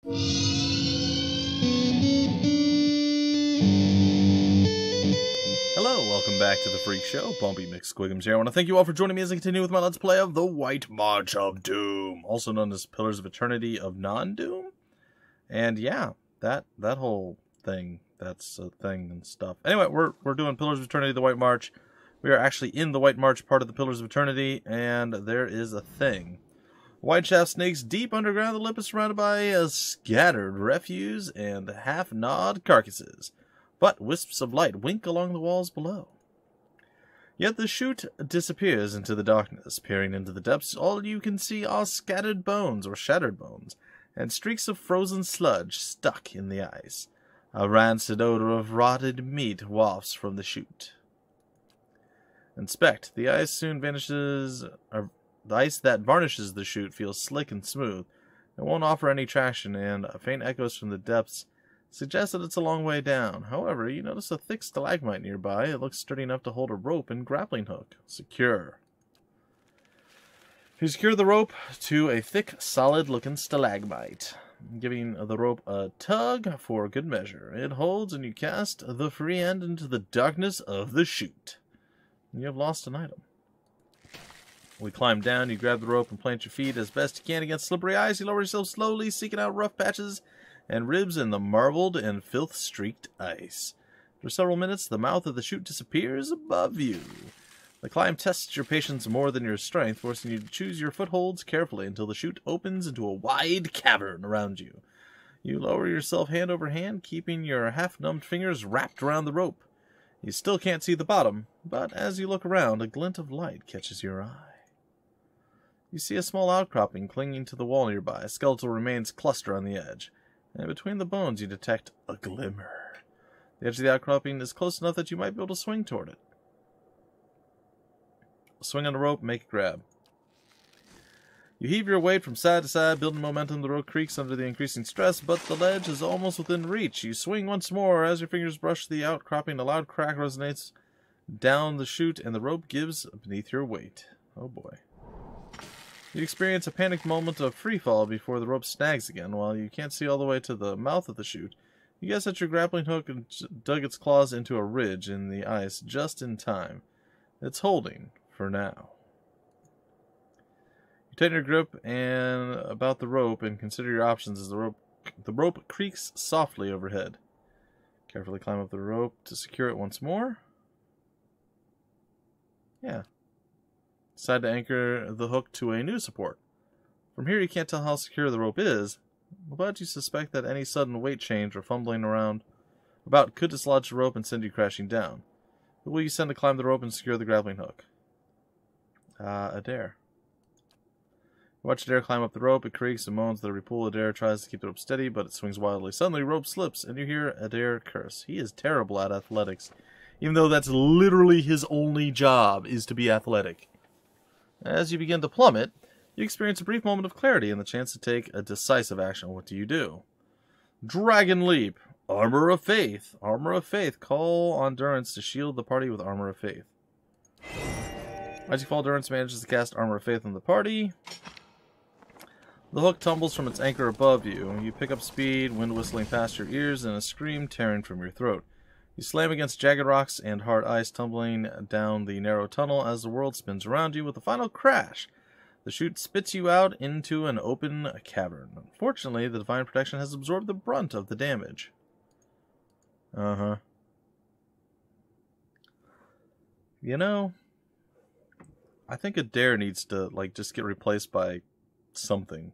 Hello, welcome back to the Freak Show. Bumpy McSquigums here. I want to thank you all for joining me as I continue with my Let's Play of the White March of Doom, also known as Pillars of Eternity of Non-Doom. And yeah, that whole thing, that's a thing and stuff. Anyway, we're doing Pillars of Eternity, the White March. We are actually in the White March part of the Pillars of Eternity, and there is a thing. White shaft snakes deep underground. The lip is surrounded by scattered refuse and half-gnawed carcasses, but wisps of light wink along the walls below. Yet the chute disappears into the darkness. Peering into the depths, all you can see are scattered bones or shattered bones, and streaks of frozen sludge stuck in the ice. A rancid odor of rotted meat wafts from the chute. Inspect. The ice soon vanishes. The ice that varnishes the chute feels slick and smooth. It won't offer any traction, and faint echoes from the depths suggest that it's a long way down. However, you notice a thick stalagmite nearby. It looks sturdy enough to hold a rope and grappling hook. Secure. You secure the rope to a thick, solid-looking stalagmite, giving the rope a tug for good measure. It holds, and you cast the free end into the darkness of the chute. You have lost an item. We climb down, you grab the rope and plant your feet as best you can against slippery ice. You lower yourself slowly, seeking out rough patches and ribs in the marbled and filth-streaked ice. For several minutes, the mouth of the chute disappears above you. The climb tests your patience more than your strength, forcing you to choose your footholds carefully until the chute opens into a wide cavern around you. You lower yourself hand over hand, keeping your half-numbed fingers wrapped around the rope. You still can't see the bottom, but as you look around, a glint of light catches your eye. You see a small outcropping clinging to the wall nearby. Skeletal remains cluster on the edge, and between the bones you detect a glimmer. The edge of the outcropping is close enough that you might be able to swing toward it. Swing on the rope, make a grab. You heave your weight from side to side, building momentum. The rope creaks under the increasing stress, but the ledge is almost within reach. You swing once more. As your fingers brush the outcropping, a loud crack resonates down the chute, and the rope gives beneath your weight. Oh boy. You experience a panicked moment of free fall before the rope snags again. While you can't see all the way to the mouth of the chute, you guess that your grappling hook dug its claws into a ridge in the ice just in time. It's holding for now. You tighten your grip about the rope and consider your options as the rope creaks softly overhead. Carefully climb up the rope to secure it once more. Yeah. Decide to anchor the hook to a new support. From here you can't tell how secure the rope is, but you suspect that any sudden weight change or fumbling around about could dislodge the rope and send you crashing down. Who will you send to climb the rope and secure the grappling hook? Adair. You watch Adair climb up the rope. It creaks and moans. The repull. Adair tries to keep the rope steady, but it swings wildly. Suddenly, rope slips, and you hear Adair curse. He is terrible at athletics, even though that's literally his only job, is to be athletic. As you begin to plummet, you experience a brief moment of clarity and the chance to take a decisive action. What do? Dragon Leap. Armor of Faith. Armor of Faith. Call on Durance to shield the party with Armor of Faith. As you fall, Durance manages to cast Armor of Faith on the party. The hook tumbles from its anchor above you. You pick up speed, wind whistling past your ears, and a scream tearing from your throat. You slam against jagged rocks and hard ice, tumbling down the narrow tunnel as the world spins around you. With a final crash, the chute spits you out into an open cavern. Unfortunately, the Divine Protection has absorbed the brunt of the damage. You know, I think Adair needs to, just get replaced by something.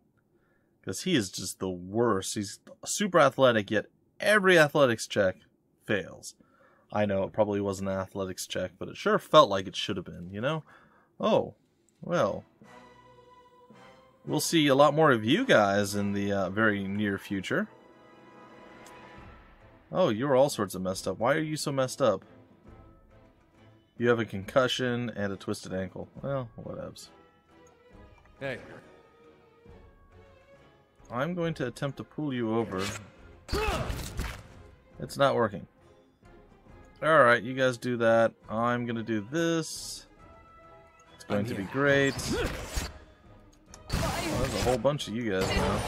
Because he is just the worst. He's super athletic, yet every athletics check fails. I know it probably wasn't an athletics check, but it sure felt like it should have been, you know? Oh, well. We'll see a lot more of you guys in the very near future. Oh, you're all sorts of messed up. Why are you so messed up? You have a concussion and a twisted ankle. Well, whatevs. Hey. I'm going to attempt to pull you over. It's not working. Alright, you guys do that. I'm going to do this. It's going to be great. Oh, there's a whole bunch of you guys now.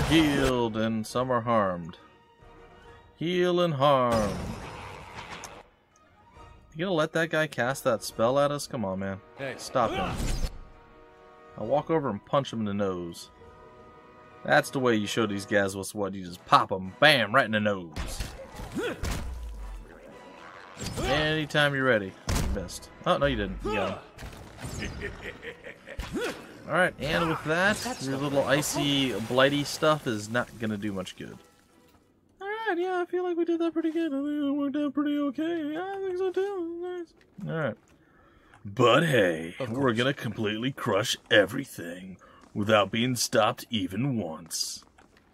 healed and some are harmed. Heal and harm. You gonna let that guy cast that spell at us? Come on, man. Hey. Stop him. I'll walk over and punch him in the nose. That's the way you show these guys what's what. You just pop them, bam, right in the nose. Anytime you're ready. You missed. Oh, no, you didn't. You got him. Alright, and with that, your little icy, blighty stuff is not gonna do much good. Alright, yeah, I feel like we did that pretty good. I think it worked out pretty okay. Yeah, I think so too. Nice. Alright. But hey, we're gonna completely crush everything without being stopped even once.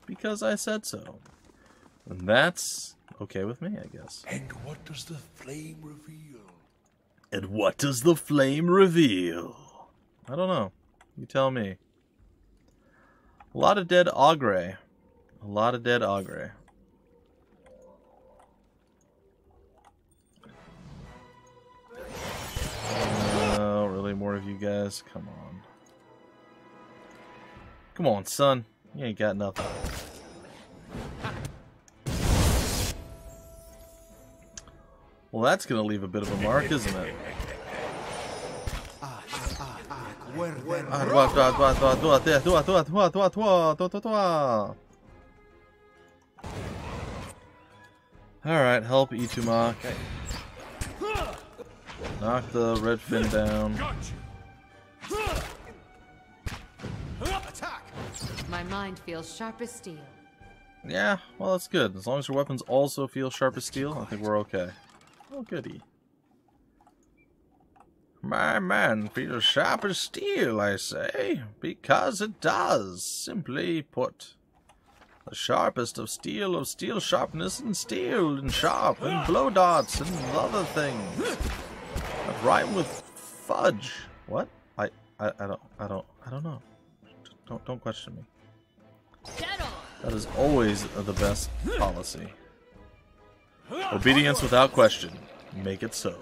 Because I said so. And that's okay with me, I guess. And what does the flame reveal? And what does the flame reveal? I don't know. You tell me. A lot of dead Ogre. A lot of dead Ogre. Oh, really? More of you guys? Come on. Come on, son. You ain't got nothing. Well, that's gonna leave a bit of a mark, isn't it? Alright, help Itumak. Knock the red fin down. My mind feels sharp as steel. Yeah, well, that's good. As long as your weapons also feel sharp as steel, I think we're okay. Oh, goody. My man feels sharp as steel, I say, because it does, simply put. The sharpest of steel sharpness, and steel and sharp, and blow darts, and other things. That rhyme with fudge. What? I don't know. Don't question me. That is always the best policy. Obedience without question. Make it so.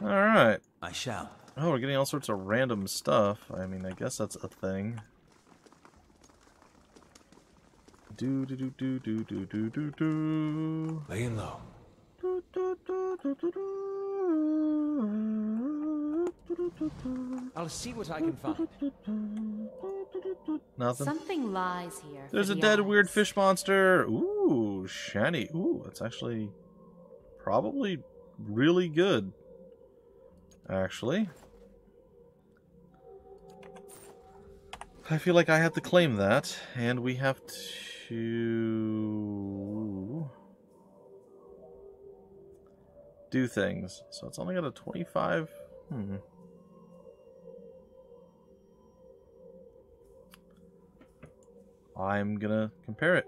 Alright. I shall. Oh, we're getting all sorts of random stuff. I mean, I guess that's a thing. Do do do do do do do do do. Laying low. Do do do do do do. I'll see what I can find. Nothing. Something lies here. There's a for the dead eyes. weird fish monster. Ooh, shiny. Ooh, that's actually probably really good. Actually, I feel like I have to claim that, and we have to do things. So it's only got a 25. I'm gonna compare it.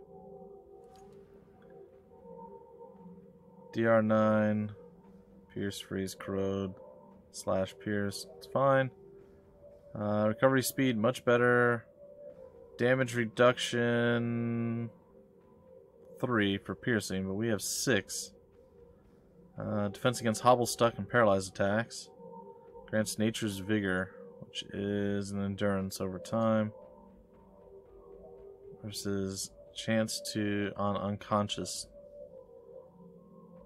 DR9, Pierce, Freeze, Corrode, / Pierce. It's fine. Recovery speed, much better. Damage reduction, 3 for piercing, but we have 6. Defense against hobble, stuck, and paralyzed attacks. Grants nature's vigor, which is an endurance over time. Versus chance to on unconscious.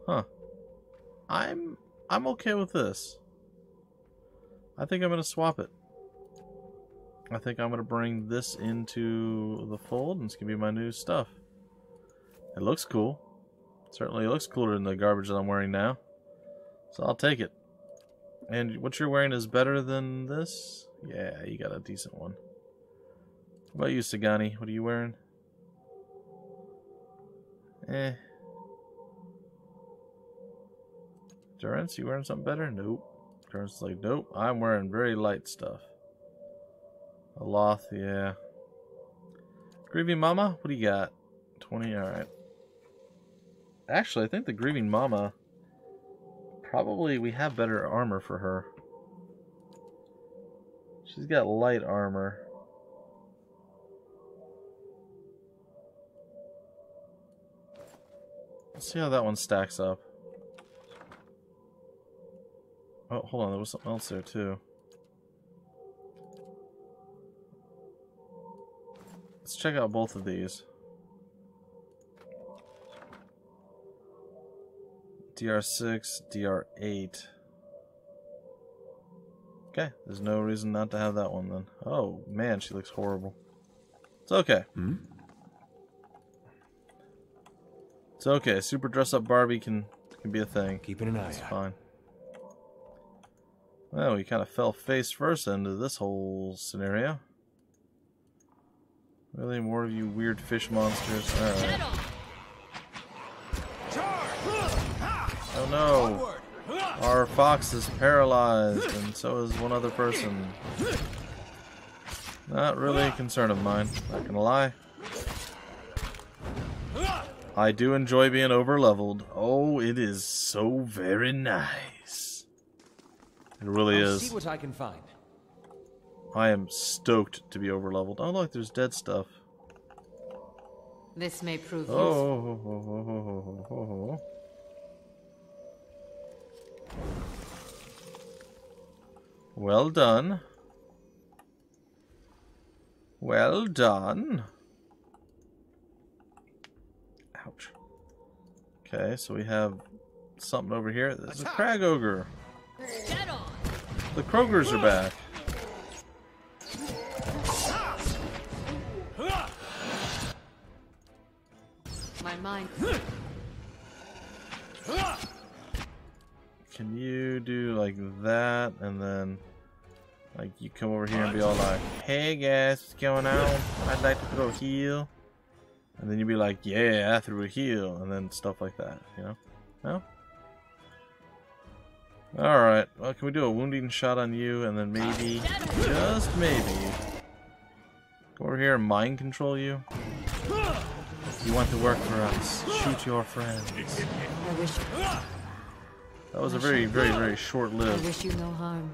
Huh. I'm okay with this. I think I'm gonna swap it. I think I'm gonna bring this into the fold, and it's gonna be my new stuff. It looks cool. Certainly looks cooler than the garbage that I'm wearing now. So I'll take it. And what you're wearing is better than this? Yeah, you got a decent one. What about you, Sagani? What are you wearing? Durance, you wearing something better? Nope. Durance is like, nope, I'm wearing very light stuff. Aloth, yeah. Grieving Mama, what do you got? 20, alright. Actually, I think the Grieving Mama, probably we have better armor for her. She's got light armor. Let's see how that one stacks up. Oh, hold on, there was something else there too. check out both of these. DR6, DR8. Okay, there's no reason not to have that one then. Oh man, she looks horrible. It's okay. It's okay. Super dress up Barbie can be a thing. Keeping an eye out. It's fine. Well, we kind of fell face first into this whole scenario. Really, more of you weird fish monsters. Alright. Oh no! Our fox is paralyzed, and so is one other person. Not really a concern of mine, not gonna lie. I do enjoy being over-leveled. Oh, it is so very nice. It really I'll is. see what I can find. I am stoked to be over-leveled. Oh look, there's dead stuff. This may prove useful. Oh. Well done. Well done. Ouch. Okay, so we have something over here. There's a crag ogre. The Krogers are back. My mind. Can you do like that, and then like you come over here and be all like, "Hey guys, what's going on? I'd like to throw a heal," and then you'd be like, "Yeah, I threw a heal," and then stuff like that, you know? No? All right. Well, can we do a wounding shot on you, and then maybe, just maybe, go over here and mind control you? You want to work for us? Shoot your friends. I wish. That was a very, very, very short-lived. I wish you no harm.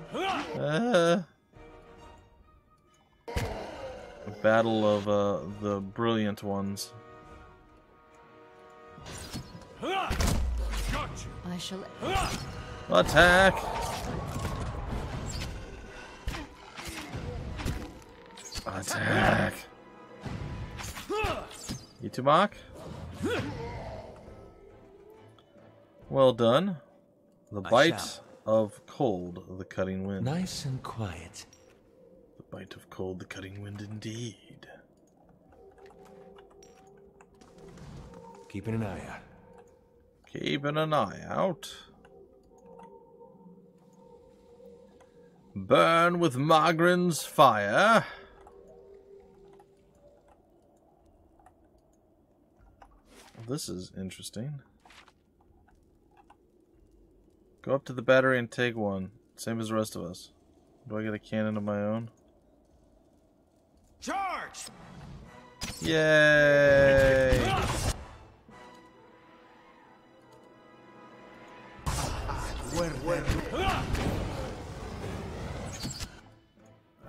Battle of the brilliant ones. I shall. Attack! Attack! Itumak? Well done. The bite of cold, the cutting wind. Nice and quiet. The bite of cold, the cutting wind indeed. Keeping an eye out. Keeping an eye out. Burn with Margren's fire. This is interesting. Go up to the battery and take one. Same as the rest of us. Do I get a cannon of my own? Charge! Yay!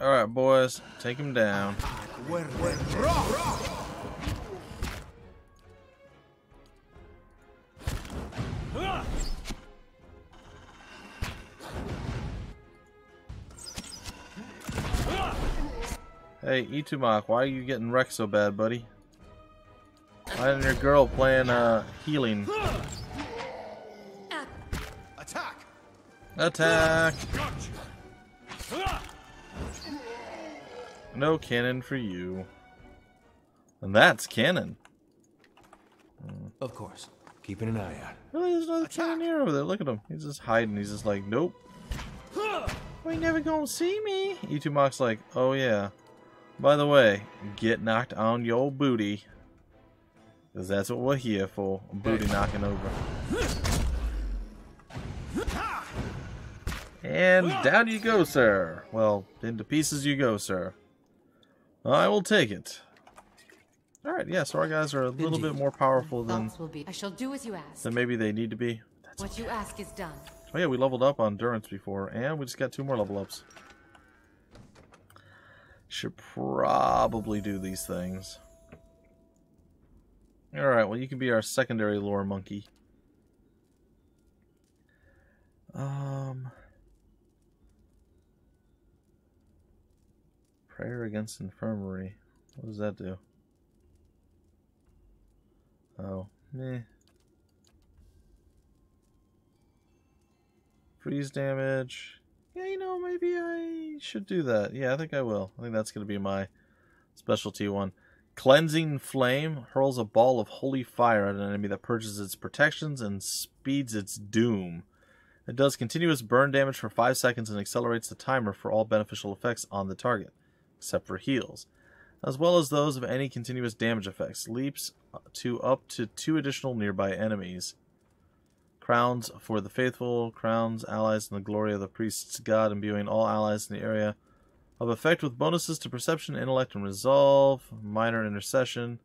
Alright, boys. Take him down. Hey, Itumak, why are you getting wrecked so bad, buddy? Why isn't your girl playing healing? Attack! Attack! No cannon for you. And that's cannon. Of course. Keeping an eye out. Really, there's another cannoneer over there. Look at him. He's just hiding. He's just like, nope. We ain't never gonna see me. Itumak's like, oh yeah. By the way, get knocked on your booty. Because that's what we're here for. Booty knocking over. And down you go, sir. Well, into pieces you go, sir. I will take it. Alright, yeah, so our guys are a little bit more powerful than I shall do as you ask. maybe they need to be. That's What you ask is done. Oh yeah, we leveled up on Endurance before, and we just got 2 more level ups. Should probably do these things. Alright, well you can be our secondary lore monkey. Prayer against infirmary. What does that do? Oh, meh. Freeze damage. Yeah, you know, maybe I should do that. Yeah, I think I will. I think that's going to be my specialty one. Cleansing Flame hurls a ball of holy fire at an enemy that purges its protections and speeds its doom. It does continuous burn damage for 5 seconds and accelerates the timer for all beneficial effects on the target, except for heals, as well as those of any continuous damage effects. Leaps to up to 2 additional nearby enemies. Crowns for the faithful, crowns allies in the glory of the priest's god, imbuing all allies in the area of effect with bonuses to perception, intellect, and resolve. Minor intercession.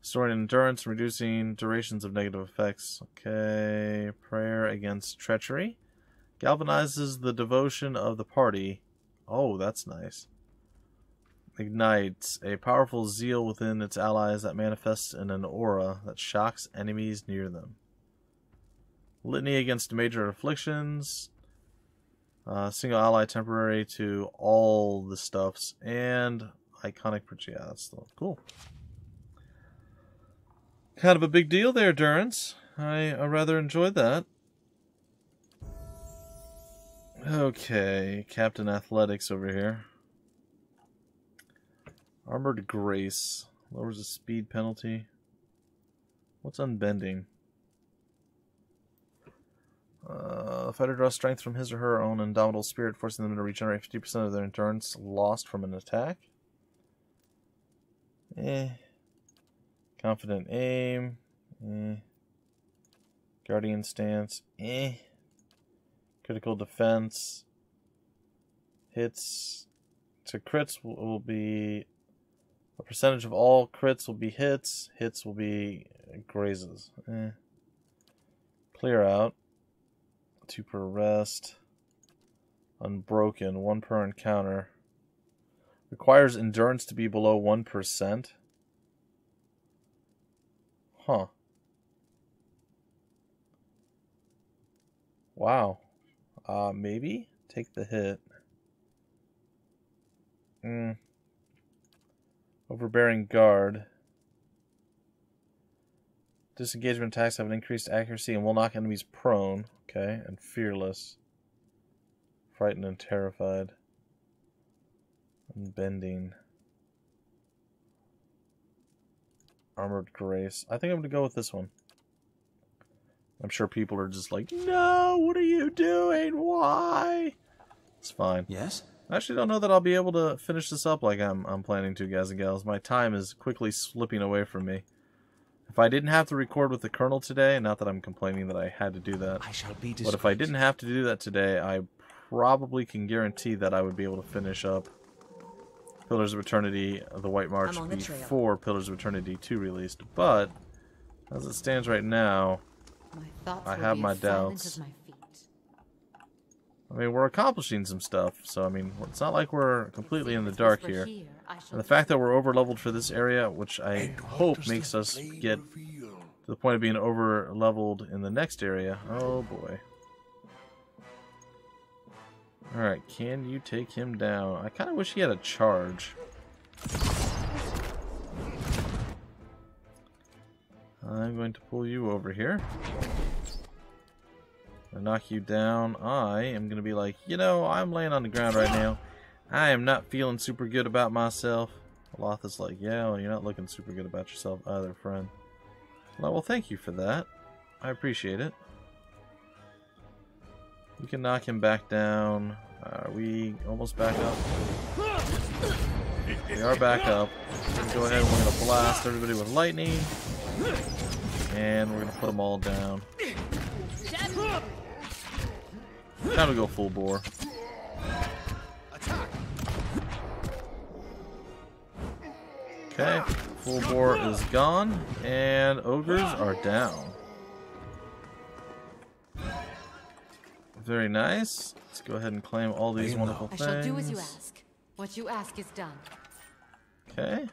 Restoring endurance, reducing durations of negative effects. Okay. Prayer against treachery. Galvanizes the devotion of the party. Oh, that's nice. Ignites a powerful zeal within its allies that manifests in an aura that shocks enemies near them. Litany against major afflictions. Single ally temporary to all the stuffs. And iconic. Yeah, that's still cool. Kind of a big deal there, Durance. I rather enjoyed that. Okay, Captain Athletics over here. Armored Grace. Lowers the speed penalty. What's unbending? Fighter draws strength from his or her own indomitable spirit, forcing them to regenerate 50% of their endurance lost from an attack. Confident aim. Guardian stance. Critical defense. Hits to crits will be a percentage of all crits will be hits. Hits will be grazes. Clear out. 2 per rest. Unbroken. 1 per encounter. Requires endurance to be below 1%. Huh. Wow. Maybe? Take the hit. Overbearing guard. Disengagement attacks have an increased accuracy and will knock enemies prone. Okay. And fearless. Frightened and terrified. Unbending. Armored Grace. I think I'm going to go with this one. I'm sure people are just like, no, what are you doing? Why? It's fine. Yes? I actually don't know that I'll be able to finish this up like I'm planning to, guys and gals. My time is quickly slipping away from me. If I didn't have to record with the Colonel today, not that I'm complaining that I had to do that, I shall be discreet. but if I didn't have to do that today, I probably can guarantee that I would be able to finish up Pillars of Eternity, the White March, before Pillars of Eternity 2 released. But, as it stands right now, I have my doubts. I mean, we're accomplishing some stuff, so I mean, it's not like we're completely in the dark here. And the fact that we're over-leveled for this area, which I hope makes us get to the point of being over-leveled in the next area. Oh boy. Alright, can you take him down? I kind of wish he had a charge. I'm going to pull you over here. I knock you down. I am going to be like, you know, I'm laying on the ground right now. I am not feeling super good about myself. Lotha's like, yeah, well, you're not looking super good about yourself either, friend. Well, thank you for that. I appreciate it. We can knock him back down. Are we almost back up? We are back up. We're going to go ahead and we're going to blast everybody with lightning. And we're going to put them all down. Time to go full bore. Okay, full bore is gone, and ogres are down. Very nice. Let's go ahead and claim all these wonderful things. I shall do as you ask. What you ask is done. Okay.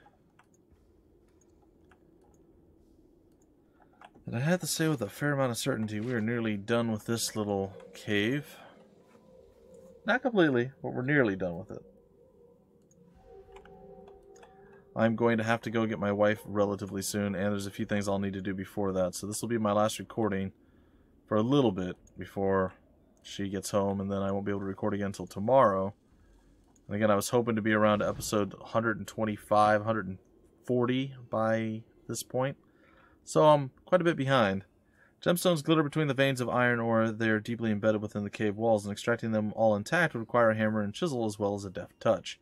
And I have to say with a fair amount of certainty, we are nearly done with this little cave. Not completely, but we're nearly done with it. I'm going to have to go get my wife relatively soon, and there's a few things I'll need to do before that. So this will be my last recording for a little bit before she gets home, and then I won't be able to record again until tomorrow. And again, I was hoping to be around episode 125, 140 by this point. So I'm quite a bit behind. Gemstones glitter between the veins of iron ore. They are deeply embedded within the cave walls, and extracting them all intact would require a hammer and chisel as well as a deft touch.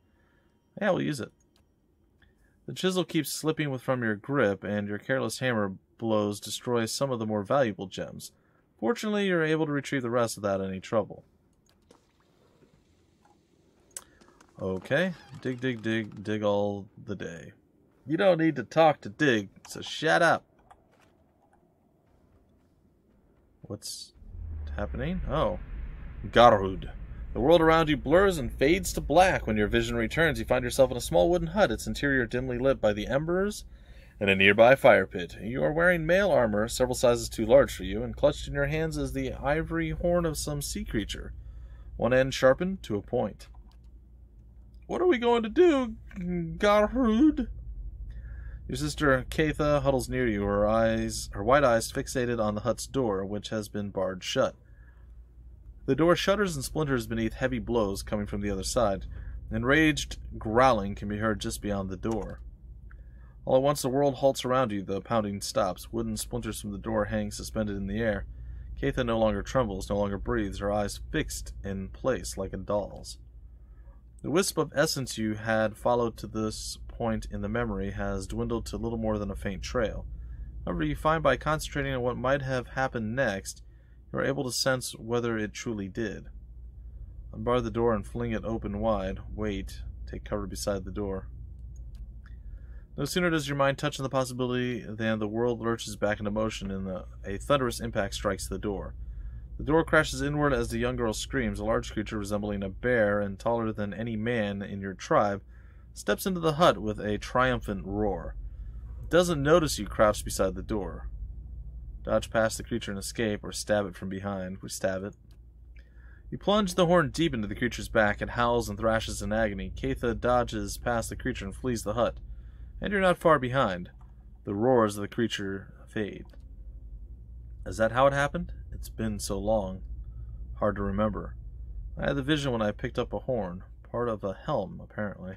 Yeah, we'll use it. The chisel keeps slipping from your grip, and your careless hammer blows destroy some of the more valuable gems. Fortunately, you're able to retrieve the rest without any trouble. Okay, dig, dig, dig, dig all the day. You don't need to talk to dig, so shut up. What's happening? Oh, Garud. The world around you blurs and fades to black. When your vision returns, you find yourself in a small wooden hut, its interior dimly lit by the embers in a nearby fire pit. You are wearing mail armor, several sizes too large for you, and clutched in your hands is the ivory horn of some sea creature, one end sharpened to a point. What are we going to do, Garud? Your sister Katha huddles near you, her white eyes fixated on the hut's door, which has been barred shut. The door shudders and splinters beneath heavy blows coming from the other side. Enraged growling can be heard just beyond the door. All at once the world halts around you, the pounding stops. Wooden splinters from the door hang suspended in the air. Katha no longer trembles, no longer breathes, her eyes fixed in place like a doll's. The wisp of essence you had followed to this point in the memory has dwindled to little more than a faint trail. However, you find by concentrating on what might have happened next, you are able to sense whether it truly did. Unbar the door and fling it open wide. Wait. Take cover beside the door. No sooner does your mind touch on the possibility than the world lurches back into motion and a thunderous impact strikes the door. The door crashes inward as the young girl screams. A large creature resembling a bear and taller than any man in your tribe steps into the hut with a triumphant roar. It doesn't notice you crouched beside the door. Dodge past the creature and escape, or stab it from behind. We stab it. You plunge the horn deep into the creature's back. It howls and thrashes in agony. Katha dodges past the creature and flees the hut. And you're not far behind. The roars of the creature fade. Is that how it happened? It's been so long. Hard to remember. I had the vision when I picked up a horn. Part of a helm, apparently.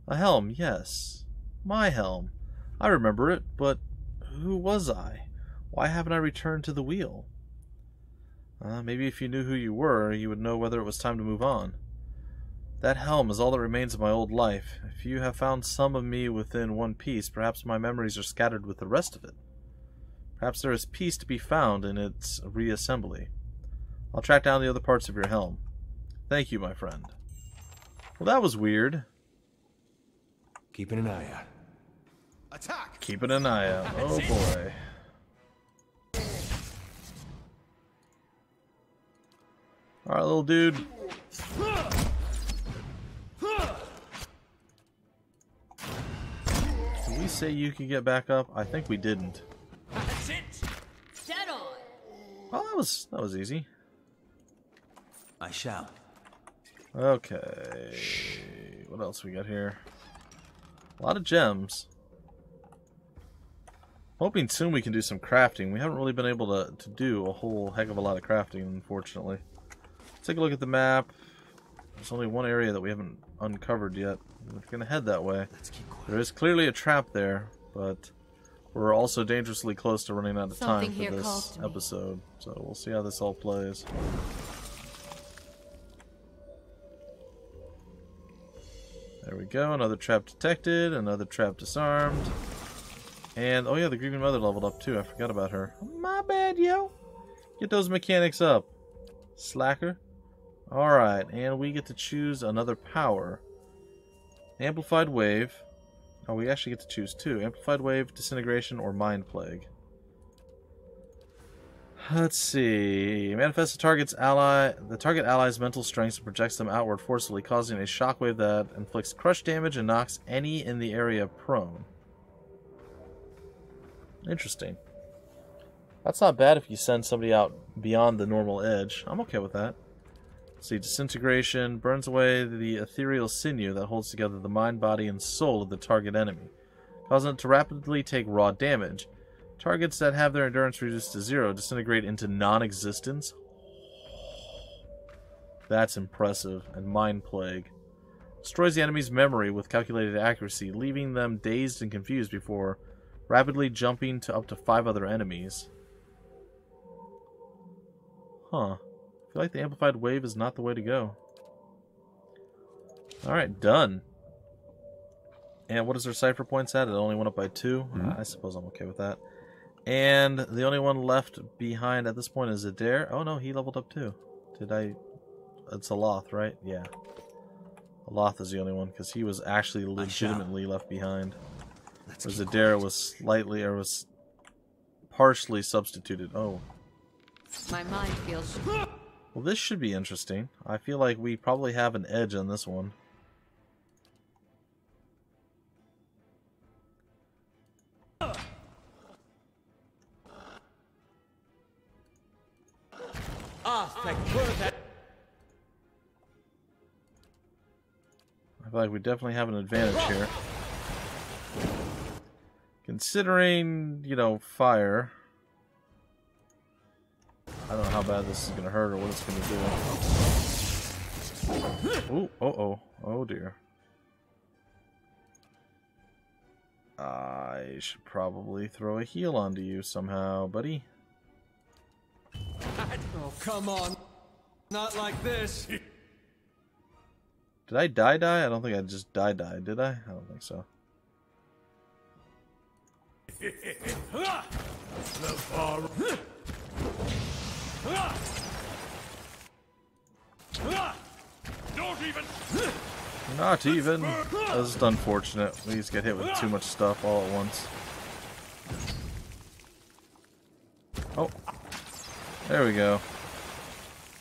A helm, yes. My helm. I remember it, but who was I? Why haven't I returned to the wheel? Maybe if you knew who you were, you would know whether it was time to move on. That helm is all that remains of my old life. If you have found some of me within one piece, perhaps my memories are scattered with the rest of it. Perhaps there is peace to be found in its reassembly. I'll track down the other parts of your helm. Thank you, my friend. Well, that was weird. Keeping an eye out. Attack! Keeping an eye out. Oh, boy. Alright, little dude. Did we say you could get back up? I think we didn't. That's it. Dead on. Oh, that was easy. I shall. Okay. What else we got here? A lot of gems. Hoping soon we can do some crafting. We haven't really been able to do a whole heck of a lot of crafting, unfortunately. Let's take a look at the map. There's only one area that we haven't uncovered yet. We're going to head that way. Let's keep quiet. There is clearly a trap there, but we're also dangerously close to running out of time Something for here calls this to me. episode. So we'll see how this all plays. There we go. Another trap detected. Another trap disarmed. And, oh yeah, the Grieving Mother leveled up too. I forgot about her. My bad, yo. Get those mechanics up. Slacker. Alright, and we get to choose another power. Amplified Wave. Oh, we actually get to choose two. Amplified Wave, Disintegration, or Mind Plague. Let's see. Manifests the target ally's mental strengths and projects them outward forcefully, causing a shockwave that inflicts crush damage and knocks any in the area prone. Interesting. That's not bad if you send somebody out beyond the normal edge. I'm okay with that. See, disintegration burns away the ethereal sinew that holds together the mind, body, and soul of the target enemy, causing it to rapidly take raw damage. Targets that have their endurance reduced to 0 disintegrate into non-existence. That's impressive. And Mind Plague. Destroys the enemy's memory with calculated accuracy, leaving them dazed and confused before rapidly jumping to up to 5 other enemies. Huh. I feel like the Amplified Wave is not the way to go. Alright, done. And what is our cipher points at? It only went up by 2. I suppose I'm okay with that. And the only one left behind at this point is Adair. Oh no, he leveled up too. Did I... It's Aloth, right? Yeah. Aloth is the only one, because he was actually legitimately left behind. Whereas Adair was slightly, or was partially substituted. Oh. My mind feels... Well, this should be interesting. I feel like we probably have an edge on this one. I feel like we definitely have an advantage here. Considering, you know, fire. I don't know how bad this is going to hurt or what it's going to do. Ooh, uh-oh. Oh, dear. I should probably throw a heal onto you somehow, buddy. Oh, come on. Not like this. Did I die? I don't think I just died, did I? I don't think so. Don't even. Not even. That's just unfortunate. We just get hit with too much stuff all at once. Oh. There we go.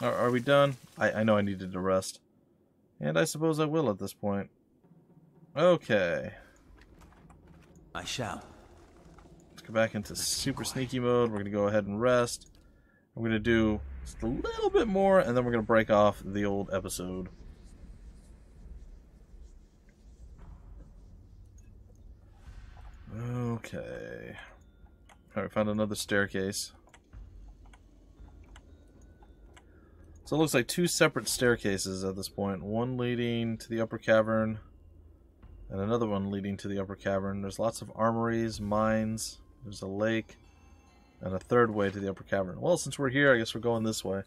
Are we done? I know I needed to rest. And I suppose I will at this point. Okay. I shall. Let's go back into super sneaky mode. We're going to go ahead and rest. We're going to do just a little bit more, and then we're going to break off the old episode. Okay. Alright, found another staircase. So it looks like 2 separate staircases at this point. One leading to the upper cavern, and another one leading to the upper cavern. There's lots of armories, mines, there's a lake, and a third way to the upper cavern. Well, since we're here, I guess we're going this way.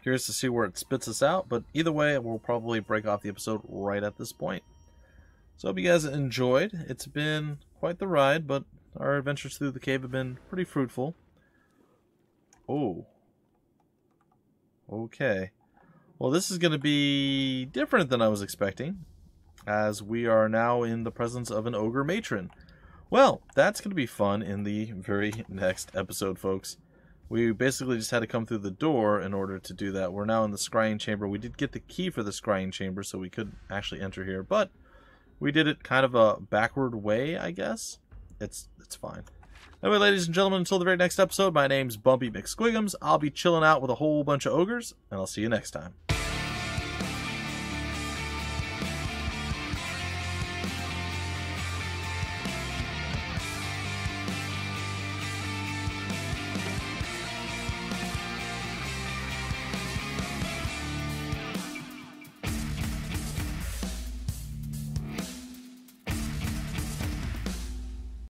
Curious to see where it spits us out, but either way, we'll probably break off the episode right at this point. So I hope you guys enjoyed. It's been quite the ride, but our adventures through the cave have been pretty fruitful. Oh. Okay. Well, this is going to be different than I was expecting, as we are now in the presence of an Ogre Matron. Well, that's going to be fun in the very next episode, folks. We basically just had to come through the door in order to do that. We're now in the scrying chamber. We did get the key for the scrying chamber, so we could actually enter here, but we did it kind of a backward way, I guess. It's fine. Anyway, ladies and gentlemen, until the very next episode, my name's Bumpy McSquigums. I'll be chilling out with a whole bunch of ogres, and I'll see you next time.